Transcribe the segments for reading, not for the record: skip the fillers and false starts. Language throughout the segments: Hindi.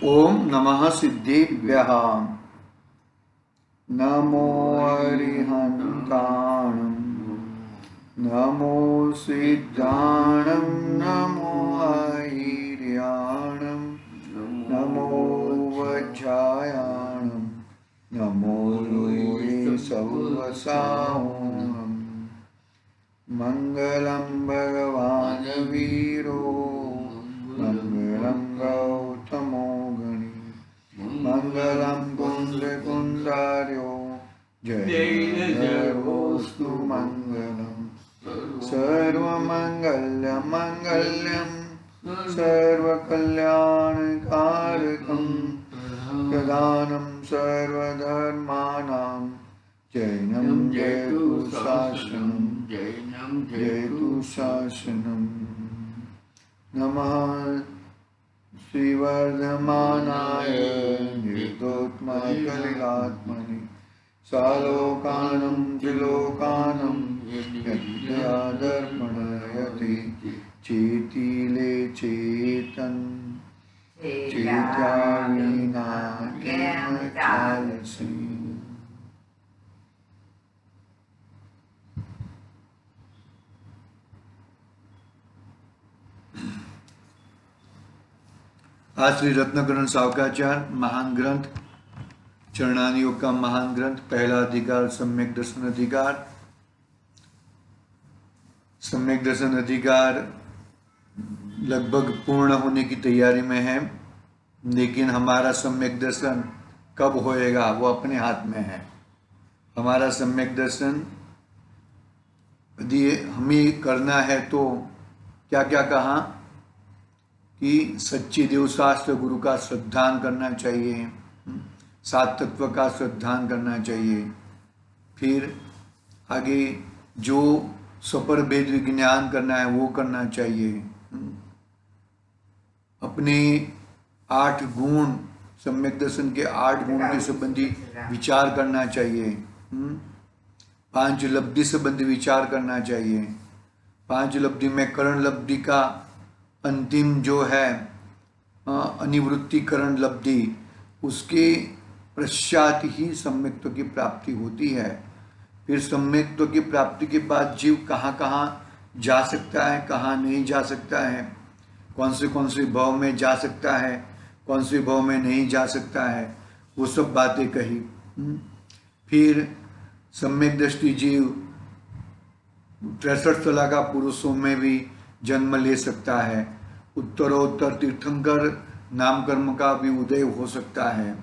ओम नमः सिद्धेभ्यः। नमो अरिहन्ताणं नमो सिद्धाणं नमो ऐर्याणं नमो वज्रायाणं नमो लोये सवसाओणम्। मंगलम भगवान वीरो मंगलम गौतमो गणी मंगलम कुंद कुंदार्यो जयोस्तु मंगलम सर्वमंगल्य मंगल्यम सर्वकल्याणकारकं प्रधानं सर्वधर्माणां जैनं जयतु शासनं जयतु शासनम्। नमः श्रीवर्धमानाय निर्दोष्मकलिलात्मने सालोकानं त्रिलोकानं यद्यादर्पणयति चेतिले चेतन चेत्याविना किम चालसि। आज श्री रत्नकरण सावकाचार्य महान ग्रंथ चरणान योग का महान ग्रंथ पहला अधिकार सम्यक दर्शन अधिकार। सम्यक दर्शन अधिकार लगभग पूर्ण होने की तैयारी में है, लेकिन हमारा सम्यक दर्शन कब होएगा वो अपने हाथ में है। हमारा सम्यक दर्शन यदि हमें करना है तो क्या क्या कहा कि सच्चे देव शास्त्र गुरु का श्रद्धान करना चाहिए, सात तत्व का श्रद्धान करना चाहिए, फिर आगे जो स्वपर भेद विज्ञान करना है वो करना चाहिए, अपने 8 गुण सम्यक दर्शन के 8 गुण के संबंधी विचार करना चाहिए, 5 लब्धि संबंधी विचार करना चाहिए। 5 लब्धि में करण लब्धि का अंतिम जो है अनिवृत्तिकरण लब्धि, उसके पश्चात ही सम्यक्त्व की प्राप्ति होती है। फिर सम्यक्त्व की प्राप्ति के बाद जीव कहाँ कहाँ जा सकता है, कहाँ नहीं जा सकता है, कौन से भाव में जा सकता है, कौन से भाव में नहीं जा सकता है, वो सब बातें कही। फिर सम्यक दृष्टि जीव 63 तला का पुरुषों में भी जन्म ले सकता है, उत्तरोत्तर तीर्थंकर नाम कर्म का भी उदय हो सकता है।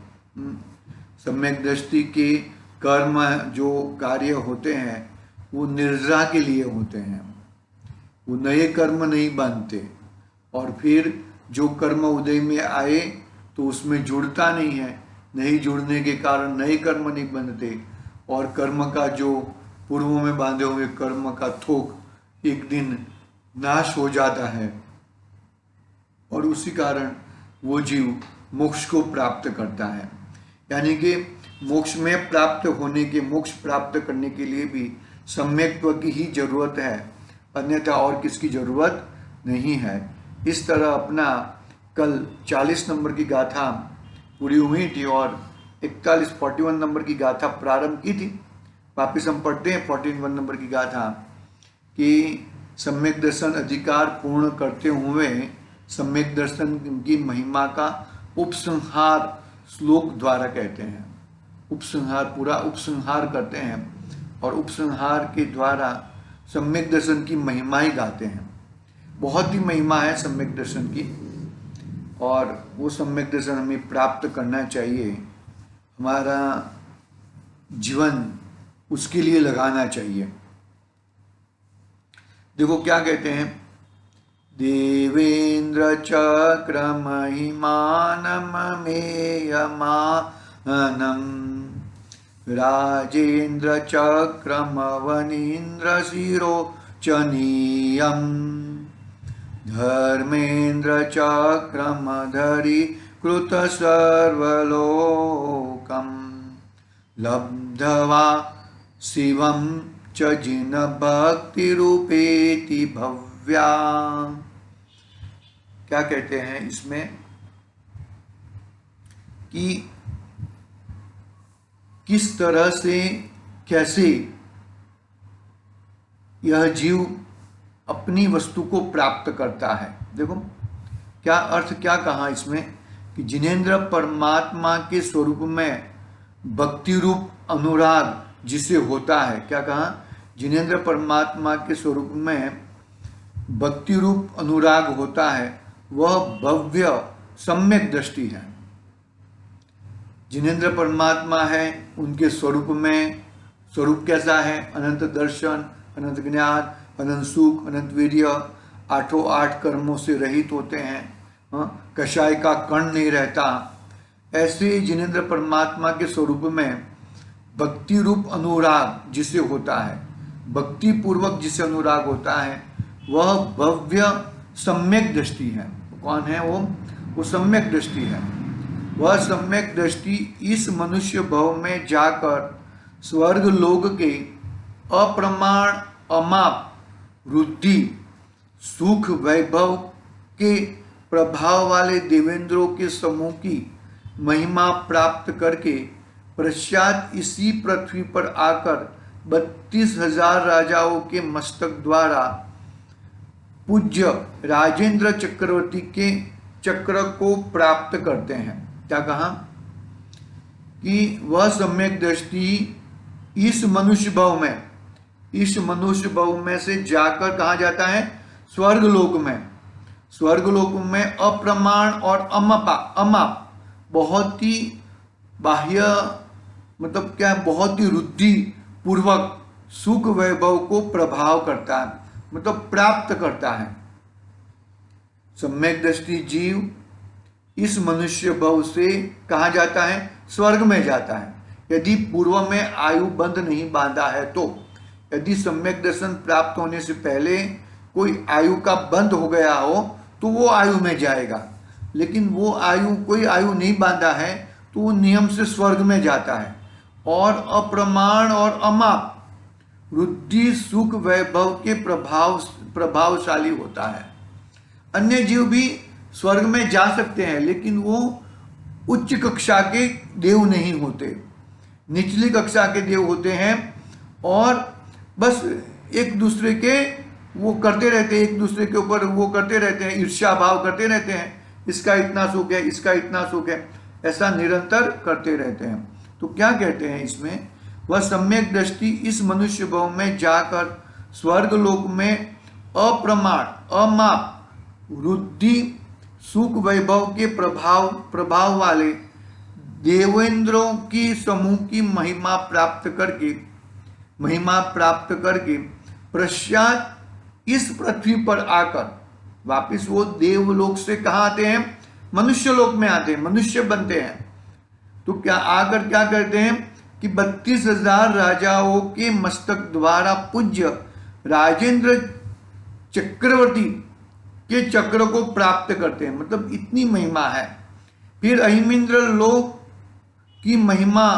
सम्यक दृष्टि के कर्म जो कार्य होते हैं वो निर्जरा के लिए होते हैं, वो नए कर्म नहीं बनते, और फिर जो कर्म उदय में आए तो उसमें जुड़ता नहीं है, नहीं जुड़ने के कारण नए कर्म नहीं बनते, और कर्म का जो पूर्व में बांधे हुए कर्म का थोक एक दिन नाश हो जाता है, और उसी कारण वो जीव मोक्ष को प्राप्त करता है। यानी कि मोक्ष में प्राप्त होने के, मोक्ष प्राप्त करने के लिए भी सम्यक्त्व की ही जरूरत है, अन्यथा और किसकी जरूरत नहीं है। इस तरह अपना कल 40 नंबर की गाथा पूरी हुई थी और 41 नंबर की गाथा प्रारंभ की थी। वापिस हम पढ़ते हैं 41 नंबर की गाथा कि सम्यक दर्शन अधिकार पूर्ण करते हुए सम्यक दर्शन की महिमा का उपसंहार श्लोक द्वारा कहते हैं। उपसंहार, पूरा उपसंहार करते हैं और उपसंहार के द्वारा सम्यक दर्शन की महिमा ही गाते हैं। बहुत ही महिमा है सम्यक दर्शन की, और वो सम्यक दर्शन हमें प्राप्त करना चाहिए। हमारा जीवन उसके लिए लगाना चाहिए। देखो क्या कहते हैं, देवेंद्र चक्र महिमानम मेयमानम राजेंद्र चक्रम वनीन्द्र शिरो चनीयम धर्मेंद्र चक्रम धरी कृत सर्वलोकम लब्धवा शिवम च जिन भक्ति रूपेति भव्या। क्या कहते हैं इसमें कि किस तरह से कैसे यह जीव अपनी वस्तु को प्राप्त करता है। देखो क्या अर्थ क्या कहा इसमें कि जिनेंद्र परमात्मा के स्वरूप में भक्ति रूप अनुराग जिसे होता है, क्या कहा, जिनेंद्र परमात्मा के स्वरूप में भक्ति रूप अनुराग होता है, वह भव्य सम्यक दृष्टि है। जिनेंद्र परमात्मा है, उनके स्वरूप में, स्वरूप कैसा है, अनंत दर्शन, अनंत ज्ञान, अनंत सुख, अनंत वीर्य, आठों आठ कर्मों से रहित होते हैं, कषाय का कण नहीं रहता। ऐसे जिनेंद्र परमात्मा के स्वरूप में भक्ति रूप अनुराग जिसे होता है, भक्ति पूर्वक जिसे अनुराग होता है, वह भव्य सम्यक दृष्टि है। कौन है वो सम्यक दृष्टि है। वह सम्यक दृष्टि इस मनुष्य भव में जाकर स्वर्ग लोक के अप्रमाण अमाप वृद्धि सुख वैभव के प्रभाव वाले देवेंद्रों के समूह की महिमा प्राप्त करके पश्चात इसी पृथ्वी पर आकर 32,000 राजाओं के मस्तक द्वारा पूज्य राजेंद्र चक्रवर्ती के चक्र को प्राप्त करते हैं। क्या कहा कि वह सम्यक दृष्टि इस मनुष्य भव में से जाकर कहा जाता है, स्वर्गलोक में। स्वर्गलोक में अप्रमाण और अमाप बहुत ही बाह्य मतलब क्या, बहुत ही रुद्धि पूर्वक सुख वैभव को प्रभाव करता है, मतलब प्राप्त करता है। सम्यक दृष्टि जीव इस मनुष्य भव से कहा जाता है स्वर्ग में जाता है, यदि पूर्व में आयु बंध नहीं बांधा है तो। यदि सम्यक दर्शन प्राप्त होने से पहले कोई आयु का बंध हो गया हो तो वो आयु में जाएगा, लेकिन वो आयु कोई आयु नहीं बांधा है तो वो नियम से स्वर्ग में जाता है। और अप्रमाण और अमाप वृद्धि सुख वैभव के प्रभावशाली होता है। अन्य जीव भी स्वर्ग में जा सकते हैं, लेकिन वो उच्च कक्षा के देव नहीं होते, निचली कक्षा के देव होते हैं और बस एक दूसरे के वो करते रहते हैं, एक दूसरे के ऊपर वो करते रहते हैं, ईर्ष्या भाव करते रहते हैं, इसका इतना सुख है, इसका इतना सुख है, ऐसा निरंतर करते रहते हैं। तो क्या कहते हैं इसमें, वह सम्यक दृष्टि इस मनुष्य भव में जाकर स्वर्ग लोक में अप्रमाण अमाप वृद्धि सुख वैभव के प्रभाव वाले देवेंद्रों की समूह की महिमा प्राप्त करके पश्चात इस पृथ्वी पर आकर वापिस वो देवलोक से कहाँ आते हैं, मनुष्य लोक में आते हैं, मनुष्य बनते हैं। तो क्या आकर क्या करते हैं कि 32,000 राजाओं के मस्तक द्वारा पूज्य राजेंद्र चक्रवर्ती के चक्र को प्राप्त करते हैं, मतलब इतनी महिमा है। फिर अहिमिंद्र लोक की महिमा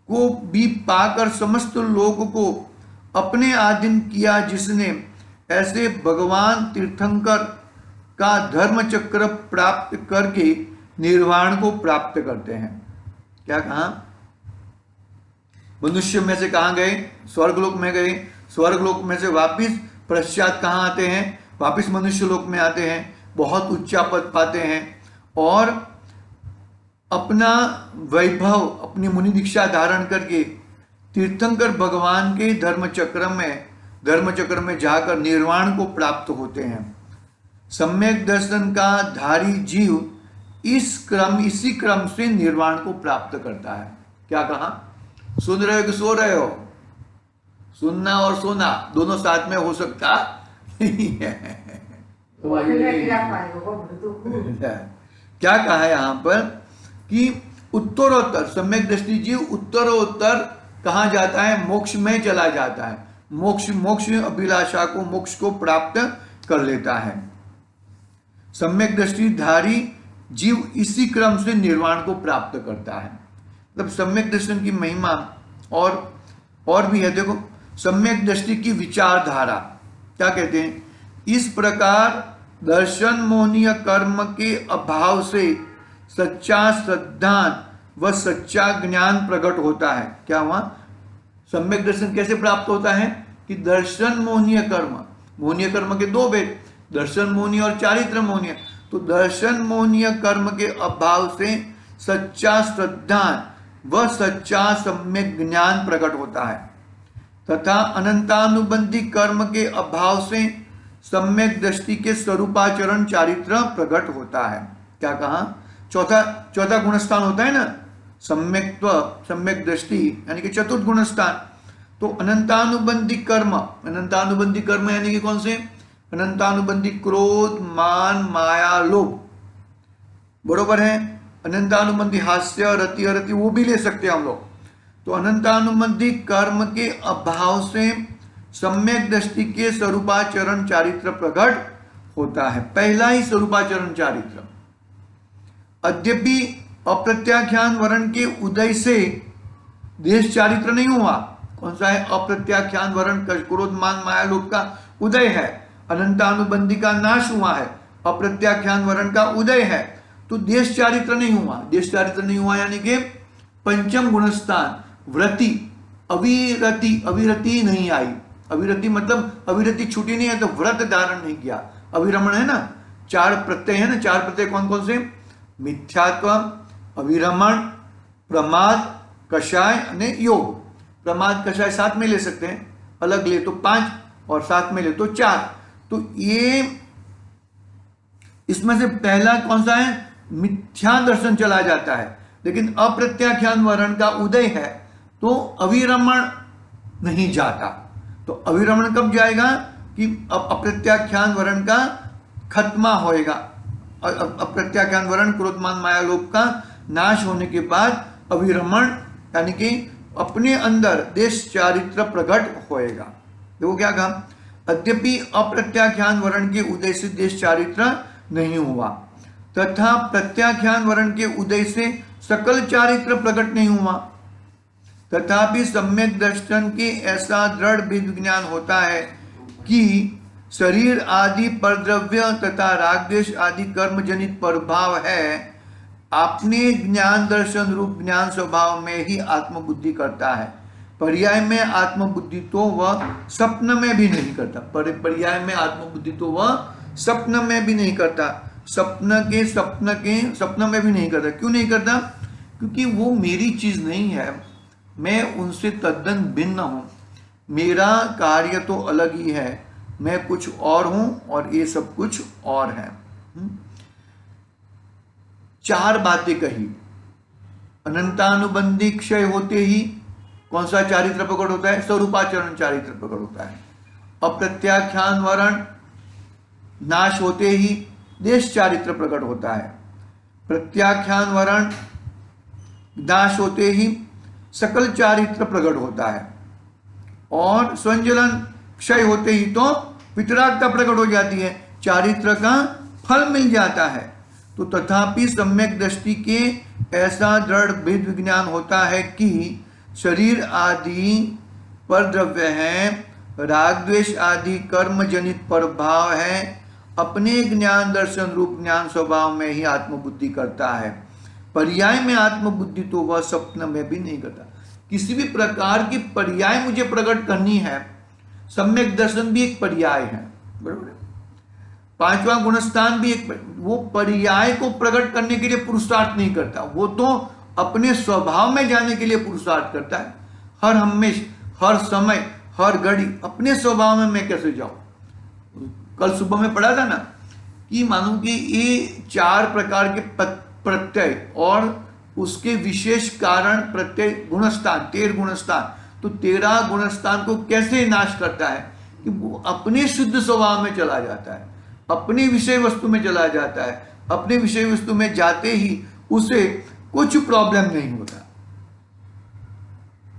को भी पाकर समस्त लोक को अपने अधीन किया, जिसने ऐसे भगवान तीर्थंकर का धर्म चक्र प्राप्त करके निर्वाण को प्राप्त करते हैं। क्या कहा, मनुष्य में से कहां गए, स्वर्गलोक में गए, स्वर्गलोक में से वापिस पश्चात कहां आते हैं, वापिस मनुष्य लोक में आते हैं, बहुत उच्चा पद पाते हैं और अपना वैभव अपनी मुनि दीक्षा धारण करके तीर्थंकर भगवान के धर्म चक्र में जाकर निर्वाण को प्राप्त होते हैं। सम्यक दर्शन का धारी जीव इसी क्रम से निर्वाण को प्राप्त करता है। क्या कहा, सुन रहे हो कि सो रहे हो, सुनना और सोना दोनों साथ में हो सकता क्या कहा है यहाँ पर कि उत्तरोत्तर सम्यक दृष्टि जीव उत्तरोत्तर कहाँ जाता है, मोक्ष में चला जाता है, मोक्ष अभिलाषा को, मोक्ष को प्राप्त कर लेता है। सम्यक दृष्टिधारी जीव इसी क्रम से निर्वाण को प्राप्त करता है। मतलब सम्यक दर्शन की महिमा और भी है। देखो, सम्यक दृष्टि की विचारधारा क्या कहते हैं, इस प्रकार दर्शन मोहनीय कर्म के अभाव से सच्चा श्रद्धा व सच्चा ज्ञान प्रकट होता है। क्या हुआ? सम्यक दर्शन कैसे प्राप्त होता है कि दर्शन मोहनीय कर्म, मोहनीय कर्म के दो भेद, दर्शन मोहनीय और चारित्र मोहनीय। तो दर्शन मोहनीय कर्म के अभाव से सच्चा श्रद्धा व सच्चा सम्यक ज्ञान प्रकट होता है, तथा अनंतानुबंधी कर्म के अभाव से सम्यक दृष्टि के स्वरूपाचरण चारित्र प्रकट होता है। क्या कहा? चौथा गुणस्थान होता है ना, सम्यक्त्व, सम्यक दृष्टि, यानी कि चतुर्थ गुणस्थान। तो अनंतानुबंधी कर्म, अनंतानुबंधी कर्म यानी कि कौन से? अनंतानुबंधी क्रोध, मान, माया, लोभ, बरोबर है। अनंतानुबंधी हास्य, रति, अरति, वो भी ले सकते हैं हम लोग। तो अनंतानुबंधी कर्म के अभाव से सम्यक दृष्टि के स्वरूपाचरण चारित्र प्रकट होता है। पहला ही स्वरूपाचरण चारित्र। यद्यपि अप्रत्याख्यान वर्ण के उदय से देश चारित्र नहीं हुआ। कौन सा है? अप्रत्याख्यान वर्ण, क्रोध, मान, माया, लोभ का उदय है। अनंतानुबंधी का नाश हुआ है, अप्रत्याख्यान वर्ण का उदय है। तो देश चारित्र नहीं हुआ। देश चारित्र नहीं हुआ यानी कि पंचम गुणस्थान व्रति, अविरति, अविरति नहीं आई। अविरति मतलब अविरति छूटी नहीं है तो व्रत धारण नहीं किया। अविरमण है ना, चार प्रत्यय है ना, चार प्रत्यय कौन कौन से? मिथ्यात्व, अविरमण, प्रमाद, कषाय और योग। प्रमाद, कषाय साथ में ले सकते हैं, अलग ले तो 5 और साथ में ले तो 4। तो ये इसमें से पहला कौन सा है? मिथ्या दर्शन चला जाता है। लेकिन अप्रत्याख्यान वर्ण का उदय है तो अविरमण नहीं जाता। तो अविरमण कब जाएगा? कि अप्रत्याख्यान वर्ण का खत्मा होएगा। अप्रत्याख्यान वर्ण क्रोध, मान, माया, लोभ का नाश होने के बाद अविरमण यानी कि अपने अंदर देश चारित्र प्रकट होएगा। देखो क्या कहा? यद्यपि अप्रत्याख्यान वर्ण के उदय से देश चारित्र नहीं हुआ, तथा प्रत्याख्यान वर्ण के उदय से सकल चारित्र प्रकट नहीं हुआ, तथापि सम्यक दर्शन के ऐसा दृढ़ विधि ज्ञान होता है कि शरीर आदि परद्रव्य तथा रागद्वेष आदि कर्म जनित प्रभाव है, अपने ज्ञान दर्शन रूप ज्ञान स्वभाव में ही आत्मबुद्धि करता है। पर्याय में आत्मबुद्धि तो वह स्वप्न में भी नहीं करता। पर्याय में आत्मबुद्धि तो वह स्वप्न में भी नहीं करता। सपना में भी नहीं करता। क्यों नहीं करता? क्योंकि वो मेरी चीज नहीं है, मैं उनसे तद्दन भिन्न हूं। मेरा कार्य तो अलग ही है, मैं कुछ और हूं और ये सब कुछ और है। 4 बातें कही। अनंतानुबंधी क्षय होते ही कौन सा चारित्र प्रकट होता है? स्वरूपाचरण चारित्र प्रकट होता है। अप्रत्याख्यान वर्ण नाश होते ही देश चारित्र प्रकट होता है। प्रत्याख्यान वर्ण नाश होते ही सकल चारित्र प्रकट होता है। और संजलन क्षय होते ही तो वितरागता प्रकट हो जाती है, चारित्र का फल मिल जाता है। तो तथापि सम्यक दृष्टि के ऐसा दृढ़ भेद विज्ञान होता है कि शरीर आदि पर द्रव्य है, राग द्वेष आदि कर्म जनित प्रभाव है, अपने ज्ञान दर्शन रूप ज्ञान स्वभाव में ही आत्मबुद्धि करता है। पर्याय में आत्मबुद्धि तो वह स्वप्न में भी नहीं करता। किसी भी प्रकार की पर्याय मुझे प्रकट करनी है, सम्यक दर्शन भी एक पर्याय है, बरोबर है। 5वां गुणस्थान भी एक, वो पर्याय को प्रकट करने के लिए पुरुषार्थ नहीं करता, वो तो अपने स्वभाव में जाने के लिए पुरुषार्थ करता है। हर हमेशा, हर समय, हर घड़ी अपने स्वभाव में मैं कैसे जाऊं। कल सुबह में पढ़ा था ना कि मानो कि ये 4 प्रकार के प्रत्यय और उसके विशेष कारण प्रत्यय गुणस्थान, 13 गुणस्थान, तो 13 गुणस्थान को कैसे नाश करता है कि वो अपने शुद्ध स्वभाव में चला जाता है, अपनी विषय वस्तु में चला जाता है। अपने विषय वस्तु में जाते ही उसे कुछ प्रॉब्लम नहीं होता।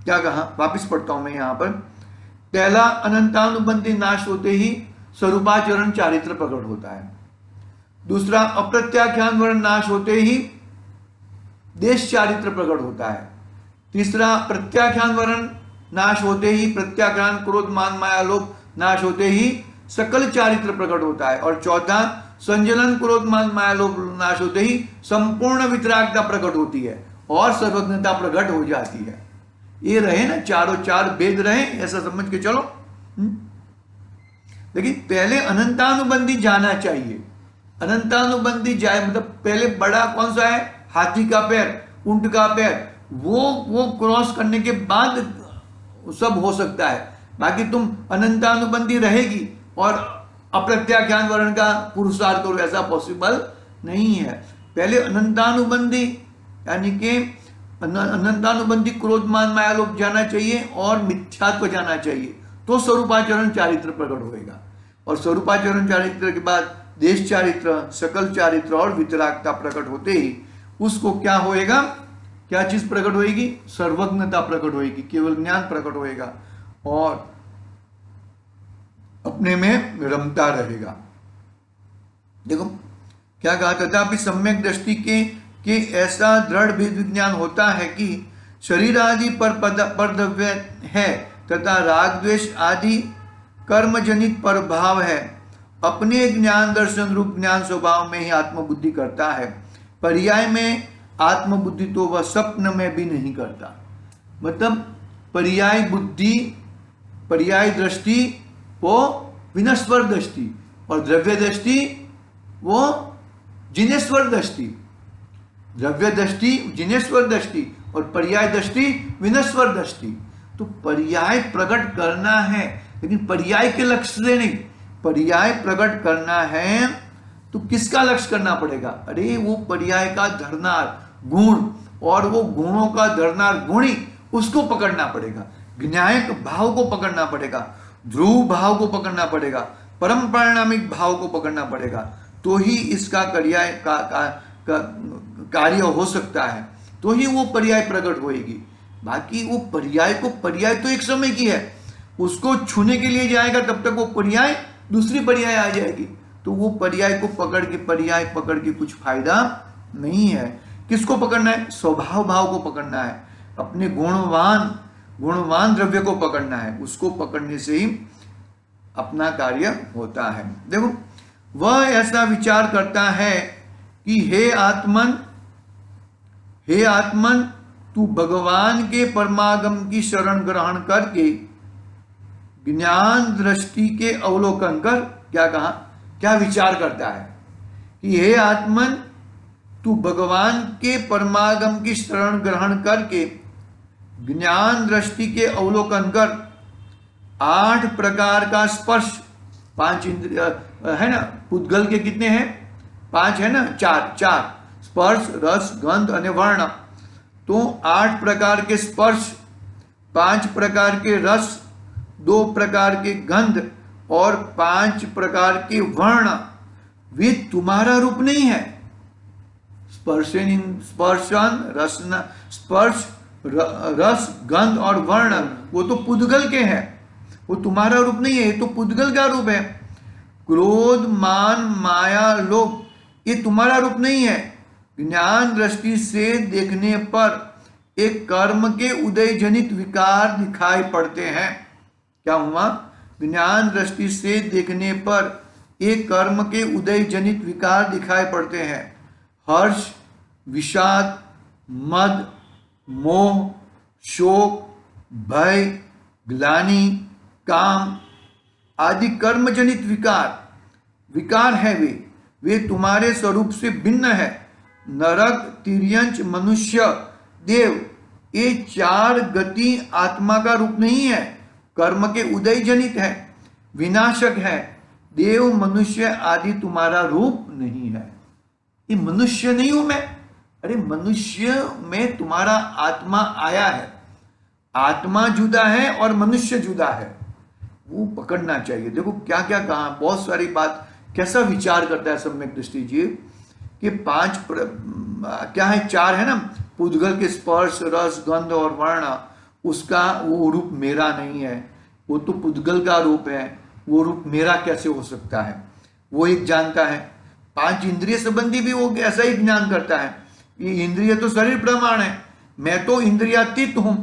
क्या कहा? वापिस पढ़ता हूं मैं यहां पर। पहला, अनंतानुबंधी नाश होते ही स्वरूपाचरण चारित्र प्रकट होता है। दूसरा, अप्रत्याख्यान वर्ण नाश होते ही देश चारित्र प्रकट होता है। तीसरा, प्रत्याख्यान वर्ण नाश होते ही प्रत्याख्यान क्रोध मान माया लोभ नाश होते ही सकल चारित्र प्रकट होता है। और चौथा, संजलन क्रोध मान माया लोभ नाश होते ही संपूर्ण वितरागता प्रकट होती है और सर्वज्ञता प्रकट हो जाती है। ये रहे ना, चारों चार वेद रहे, ऐसा समझ के चलो। लेकिन पहले अनंतानुबंधी जाना चाहिए। अनंतानुबंधी जाए मतलब पहले बड़ा कौन सा है, हाथी का पैर, ऊंट का पैर, वो क्रॉस करने के बाद सब हो सकता है। बाकी तुम अनंतानुबंधी रहेगी और अप्रत्याख्यान वर्ण का पुरुषार्थ करो, ऐसा पॉसिबल नहीं है। पहले अनंतानुबंधी यानी कि अनंतानुबंधी क्रोध मान माया लोभ जाना चाहिए और मिथ्यात्व जाना चाहिए, तो स्वरूपाचरण चारित्र प्रकट होएगा। और स्वरूपाचरण चारित्र के बाद देश चारित्र, सकल चारित्र और वितरागता प्रकट होते ही उसको क्या होएगा, क्या चीज प्रकट होएगी, सर्वज्ञता प्रकट होएगी, केवल ज्ञान प्रकट होएगा और अपने में रमता रहेगा। देखो क्या कहा, तथापि सम्यक दृष्टि के ऐसा दृढ़ भेद विज्ञान होता है कि शरीर आदि पर द्रव्य है तथा राग द्वेष आदि कर्मजनित पर भाव है। अपने ज्ञान दर्शन रूप ज्ञान स्वभाव में ही आत्मबुद्धि करता है। पर्याय में आत्मबुद्धि तो वह स्वप्न में भी नहीं करता। मतलब पर्याय बुद्धि, पर्याय दृष्टि वो विनश्वर दृष्टि और द्रव्य दृष्टि वो जिनेश्वर दृष्टि। द्रव्य दृष्टि जिनेश्वर दृष्टि और पर्याय दृष्टि विनश्वर दृष्टि। तो पर्याय प्रकट करना है, लेकिन पर्याय के लक्ष्य से नहीं। पर्याय प्रकट करना है तो किसका लक्ष्य करना पड़ेगा, अरे वो पर्याय का धरनार गुण और वो गुणों का धरनार गुणी, उसको पकड़ना पड़ेगा। ज्ञायक भाव को पकड़ना पड़ेगा, ध्रुव भाव को पकड़ना पड़ेगा, परम परिणामिक भाव को पकड़ना पड़ेगा, तो ही इसका कार्य हो सकता है, तो ही वो पर्याय प्रकट होएगी। बाकी वो पर्याय तो एक समय की है, उसको छूने के लिए जाएगा तब तक वो पर्याय दूसरी पर्याय आ जाएगी। तो वो पर्याय को पर्याय पकड़ के कुछ फायदा नहीं है। किसको पकड़ना है, स्वभाव भाव को पकड़ना है, अपने गुणवान द्रव्य को पकड़ना है। उसको पकड़ने से ही अपना कार्य होता है। देखो वह ऐसा विचार करता है कि हे आत्मन तू भगवान के परमागम की शरण ग्रहण करके ज्ञान दृष्टि के अवलोकन कर। क्या कहा, क्या विचार करता है कि हे आत्मन तू भगवान के परमागम की शरण ग्रहण करके ज्ञान दृष्टि के अवलोकन कर। 8 प्रकार का स्पर्श, 5 इंद्रिय है ना, पुद्गल के कितने हैं, 5 है ना, 4 स्पर्श रस गंध और वर्ण। तो 8 प्रकार के स्पर्श, 5 प्रकार के रस, 2 प्रकार के गंध और 5 प्रकार के वर्ण, वे तुम्हारा रूप नहीं है। स्पर्श रस गंध और वर्ण वो तो पुद्गल के हैं, वो तुम्हारा रूप नहीं है, ये तो पुद्गल का रूप है। क्रोध मान माया लोभ ये तुम्हारा रूप नहीं है। ज्ञान दृष्टि से देखने पर एक कर्म के उदय जनित विकार दिखाई पड़ते हैं। क्या हुआ, ज्ञान दृष्टि से देखने पर एक कर्म के उदय जनित विकार दिखाई पड़ते हैं। हर्ष, विषाद, मद, मोह, शोक, भय, ग्लानि, काम आदि कर्मजनित विकार है। वे तुम्हारे स्वरूप से भिन्न है। नरक, तिर्यंच, मनुष्य, देव ये 4 गति आत्मा का रूप नहीं है, कर्म के उदय जनित है, विनाशक है। देव मनुष्य आदि तुम्हारा रूप नहीं है। ये मनुष्य नहीं हूं मैं, अरे मनुष्य में तुम्हारा आत्मा आया है। आत्मा जुदा है और मनुष्य जुदा है, वो पकड़ना चाहिए। देखो क्या क्या कहा, बहुत सारी बात, कैसा विचार करता है सम्यक दृष्टि जी कि 5 क्या है, 4 है ना, पुद्गल के स्पर्श रस गंध और वर्ण, उसका वो रूप मेरा नहीं है, वो तो पुद्गल का रूप है, वो रूप मेरा कैसे हो सकता है, वो एक जानता है। 5 इंद्रिय संबंधी भी वो ऐसा ही ज्ञान करता है, ये इंद्रिय तो शरीर प्रमाण है, मैं तो इंद्रियातीत हूं।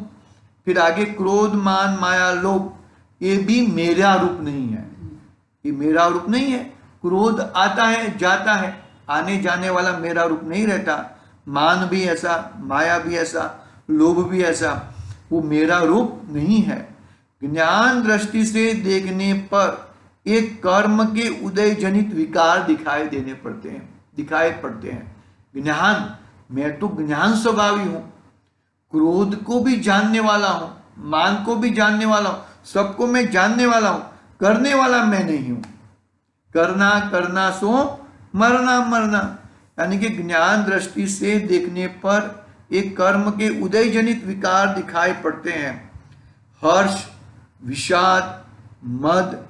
फिर आगे क्रोध मान माया लोभ ये भी मेरा रूप नहीं है, ये मेरा रूप नहीं है। क्रोध आता है जाता है, आने जाने वाला मेरा रूप नहीं रहता। मान भी ऐसा, माया भी ऐसा, लोभ भी ऐसा, वो मेरा रूप नहीं है। ज्ञान दृष्टि से देखने पर एक कर्म के उदय जनित विकार दिखाई पड़ते हैं। ज्ञान, मैं तो ज्ञान स्वभावी हूं, क्रोध को भी जानने वाला हूं, मान को भी जानने वाला हूं, सबको मैं जानने वाला हूं, करने वाला मैं नहीं हूं। करना करना सो मरना मरना, यानी कि ज्ञान दृष्टि से देखने पर एक कर्म के उदय जनित विकार दिखाई पड़ते हैं। हर्ष, विषाद, मद,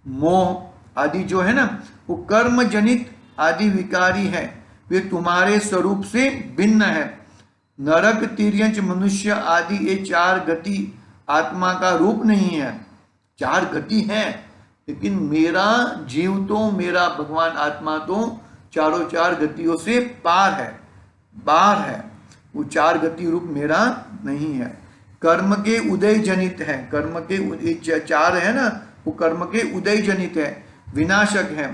मोह आदि जो है ना, वो कर्म जनित आदि विकारी है, वे तुम्हारे स्वरूप से भिन्न है। नरक, तिर्यंच, मनुष्य आदि ये चार गति आत्मा का रूप नहीं है। चार गति है, लेकिन मेरा जीव तो, मेरा भगवान आत्मा तो चारों चार गतियों से पार है, बाहर है। वो चार गति रूप मेरा नहीं है। कर्म के उदय जनित है, कर्म के चार है ना, वो कर्म के उदय जनित है, विनाशक है।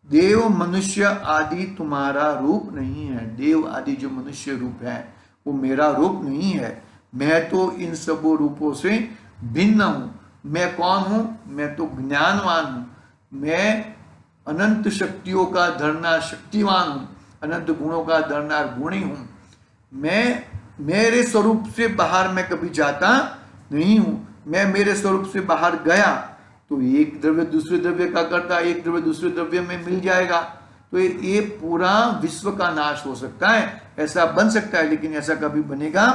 देव, मनुष्य आदि तुम्हारा रूप नहीं है। देव आदि जो मनुष्य रूप है वो मेरा रूप नहीं है। मैं तो इन सब रूपों से भिन्न हूं। मैं कौन हूं? मैं तो ज्ञानवान हूं। मैं अनंत शक्तियों का धरना शक्तिवान हूं, अनंत गुणों का धरना गुणी हूं। मैं मेरे स्वरूप से बाहर मैं कभी जाता नहीं हूं। मैं मेरे स्वरूप से बाहर गया तो एक द्रव्य दूसरे द्रव्य का करता, एक द्रव्य दूसरे द्रव्य में मिल जाएगा, तो ये पूरा विश्व का नाश हो सकता है, ऐसा बन सकता है, लेकिन ऐसा कभी बनेगा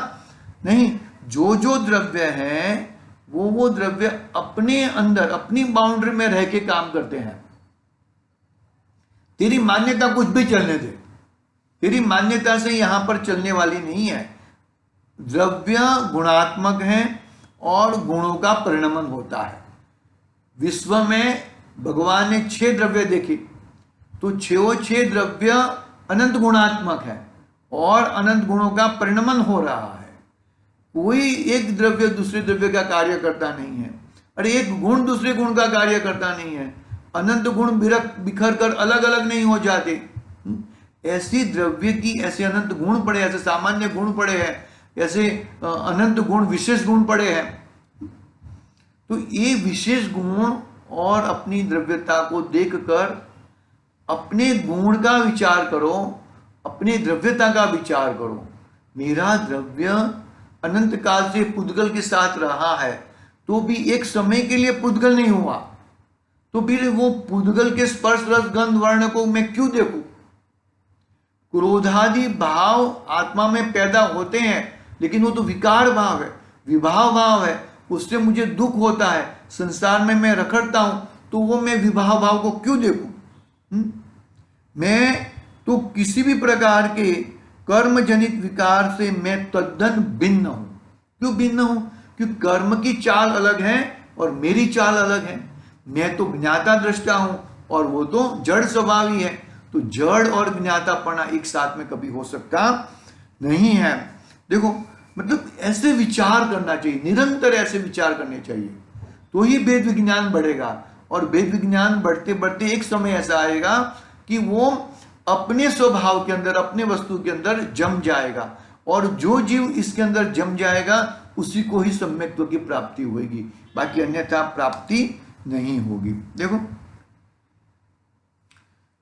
नहीं। जो जो द्रव्य है वो द्रव्य अपने अंदर अपनी बाउंड्री में रह के काम करते हैं। तेरी मान्यता कुछ भी चलने दे, तेरी मान्यता से यहां पर चलने वाली नहीं है। द्रव्य गुणात्मक है और गुणों का परिणमन होता है। विश्व में भगवान ने 6 द्रव्य देखे, तो 6 द्रव्य अनंत गुणात्मक है और अनंत गुणों का परिणमन हो रहा है। कोई एक द्रव्य दूसरे द्रव्य का कार्य करता नहीं है, अरे एक गुण दूसरे गुण का कार्य करता नहीं है। अनंत गुण बिखर कर अलग अलग नहीं हो जाते। ऐसी द्रव्य की ऐसे अनंत गुण पड़े, ऐसे सामान्य गुण पड़े हैं, ऐसे अनंत गुण विशेष गुण पड़े हैं। तो ये विशेष गुण और अपनी द्रव्यता को देखकर अपने गुण का विचार करो, अपने द्रव्यता का विचार करो। मेरा द्रव्य अनंत काल से पुद्गल के साथ रहा है, तो भी एक समय के लिए पुद्गल नहीं हुआ, तो फिर वो पुद्गल के स्पर्श रस गंध वर्ण को मैं क्यों देखूं? क्रोधादि भाव आत्मा में पैदा होते हैं, लेकिन वो तो विकार भाव है, विभाव भाव है, उससे मुझे दुख होता है, संसार में मैं रखड़ता हूं, तो वो मैं विभाव भाव को क्यों देखूं? मैं तो किसी भी प्रकार के कर्म जनित विकार से मैं तद्दन भिन्न हूं। क्यों भिन्न हूं? क्योंकि कर्म की चाल अलग है और मेरी चाल अलग है। मैं तो ज्ञाता दृष्टा हूं और वो तो जड़ स्वभावी है। तो जड़ और ज्ञातापना एक साथ में कभी हो सकता नहीं है। देखो, मतलब ऐसे विचार करना चाहिए, निरंतर ऐसे विचार करने चाहिए, तो ही वेद विज्ञान बढ़ेगा। और वेद विज्ञान बढ़ते बढ़ते एक समय ऐसा आएगा कि वो अपने स्वभाव के अंदर, अपने वस्तु के अंदर जम जाएगा, और जो जीव इसके अंदर जम जाएगा उसी को ही सम्यक्त्व की प्राप्ति होगी, बाकी अन्यथा प्राप्ति नहीं होगी। देखो,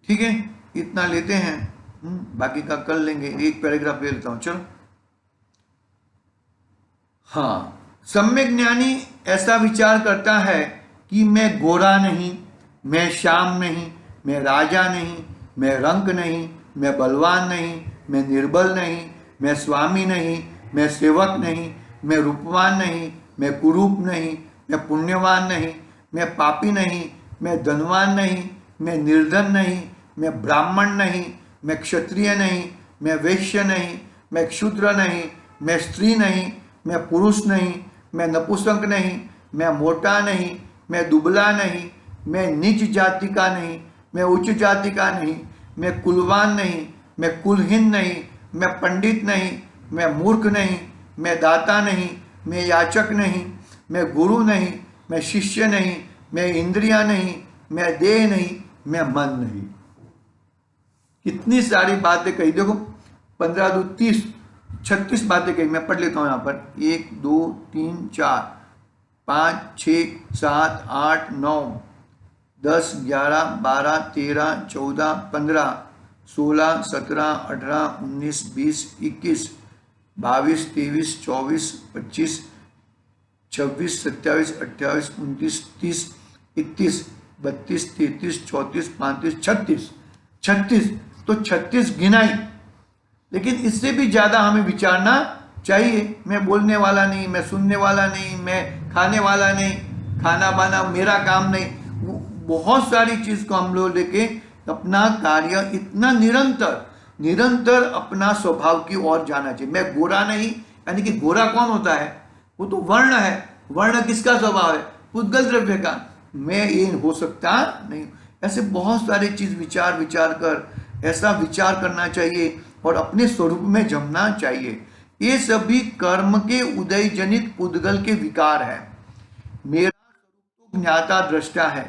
ठीक है, इतना लेते हैं, बाकी का कल लेंगे। एक पैराग्राफ ले लेता हूं, चलो। हाँ, सम्यक ज्ञानी ऐसा विचार करता है कि मैं गोरा नहीं, मैं श्याम नहीं, मैं राजा नहीं, मैं रंक नहीं, मैं बलवान नहीं, मैं निर्बल नहीं, मैं स्वामी नहीं, मैं सेवक नहीं, मैं रूपवान नहीं, मैं कुरूप नहीं, मैं पुण्यवान नहीं, मैं पापी नहीं, मैं धनवान नहीं, मैं निर्धन नहीं, मैं ब्राह्मण नहीं, मैं क्षत्रिय नहीं, मैं वैश्य नहीं, मैं क्षूद्र नहीं, मैं स्त्री नहीं, मैं पुरुष नहीं, मैं नपुंसक नहीं, मैं मोटा नहीं, मैं दुबला नहीं, मैं नीच जाति का नहीं, मैं उच्च जाति का नहीं, मैं कुलवान नहीं, मैं कुलहीन नहीं, मैं पंडित नहीं, मैं मूर्ख नहीं, मैं दाता नहीं, मैं याचक नहीं, मैं गुरु नहीं, मैं शिष्य नहीं, मैं इंद्रिया नहीं, मैं देह नहीं, मैं मन नहीं। कितनी सारी बातें कही, देखो 15 दो 30, 36 बातें कही। मैं पढ़ लेता हूं यहां पर, 1 2 3 4 5 6 7 8 9 10 11 12 13 14 15 16 17 18 19 20 21 22 23 24 25 26 27 28 29 30 31 32 33 34 35 36, 36 तो 36 गिनाई। लेकिन इससे भी ज्यादा हमें विचारना चाहिए। मैं बोलने वाला नहीं, मैं सुनने वाला नहीं, मैं खाने वाला नहीं, खाना बाना मेरा काम नहीं, बहुत सारी चीज को हम लोग लेके अपना कार्य इतना निरंतर अपना स्वभाव की ओर जाना चाहिए। मैं गोरा नहीं, यानी कि गोरा कौन होता है, वो तो वर्ण है। वर्ण किसका स्वभाव है, पुद्गल द्रव्य का। मैं ये हो सकता नहीं। ऐसे बहुत सारी चीज विचार कर ऐसा विचार करना चाहिए और अपने स्वरूप में जमना चाहिए। ये सभी कर्म के उदय जनित पुद्गल के विकार है। मेरा स्वरूप तो ज्ञाता दृष्टा है,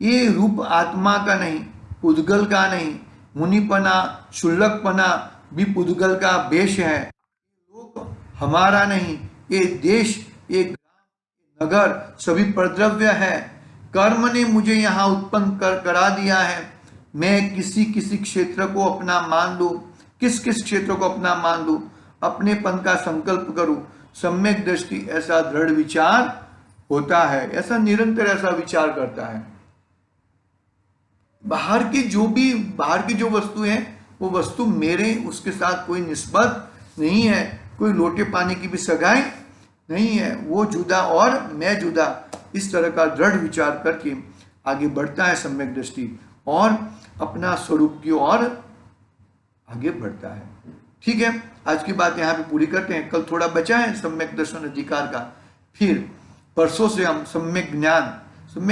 ये रूप आत्मा का नहीं, पुद्गल का नहीं। मुनिपना शुल्लकपना भी पुद्गल का वेश है। लोक हमारा नहीं, ये देश, ये नगर सभी परद्रव्य है। कर्म ने मुझे यहाँ उत्पन्न करा दिया है। मैं किसी क्षेत्र को अपना मान लूं, किस क्षेत्र को अपना मान लूं, अपनेपन का संकल्प करूं। सम्यक दृष्टि ऐसा दृढ़ विचार होता है, ऐसा निरंतर ऐसा विचार करता है। बाहर की जो वस्तु है वो वस्तु मेरे उसके साथ कोई निस्बत नहीं है, कोई लोटे पानी की भी सगाई नहीं है। वो जुदा और मैं जुदा, इस तरह का दृढ़ विचार करके आगे बढ़ता है सम्यक दृष्टि और अपना स्वरूप की ओर आगे बढ़ता है। ठीक है, आज की बात यहाँ पे पूरी करते हैं। कल थोड़ा बचा है सम्यक दर्शन अधिकार का, फिर परसों से हम सम्यक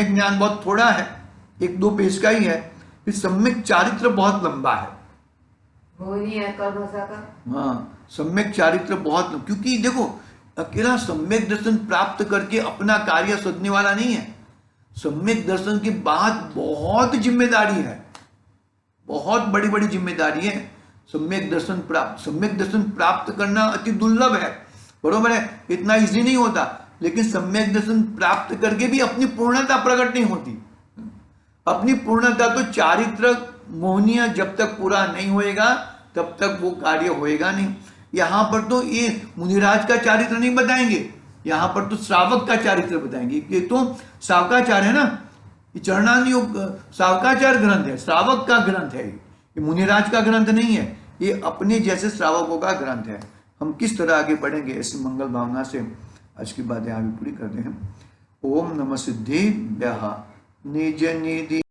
ज्ञान बहुत थोड़ा है, 1-2 पेज का ही है। फिर सम्यक चारित्र बहुत लंबा है। वो नहीं है कल भाषा का। हाँ, सम्यक चारित्र बहुत, क्योंकि देखो अकेला सम्यक दर्शन प्राप्त करके अपना कार्य सदने वाला नहीं है। सम्यक दर्शन के बाद बहुत जिम्मेदारी है, बहुत बड़ी जिम्मेदारी है। सम्यक दर्शन प्राप्त करना अति दुर्लभ है, बरोबर है, इतना इजी नहीं होता। लेकिन सम्यक दर्शन प्राप्त करके भी अपनी पूर्णता प्रकट नहीं होती। अपनी पूर्णता तो चारित्र मोहनीय जब तक पूरा नहीं होएगा तब तक वो कार्य होएगा नहीं। यहां पर तो ये मुनिराज का चारित्र नहीं बताएंगे, यहां पर तो श्रावक का चारित्र बताएंगे। ये तो सावकाचार है ना, ये चरणान योग सावकाचार ग्रंथ है, श्रावक का ग्रंथ है, ये मुनिराज का ग्रंथ नहीं है, ये अपने जैसे श्रावकों का ग्रंथ है। हम किस तरह आगे बढ़ेंगे, ऐसी मंगल भावना से आज की बातें आगे पूरी करते हैं। ओम नमः सिद्धेभ्यः निज निधि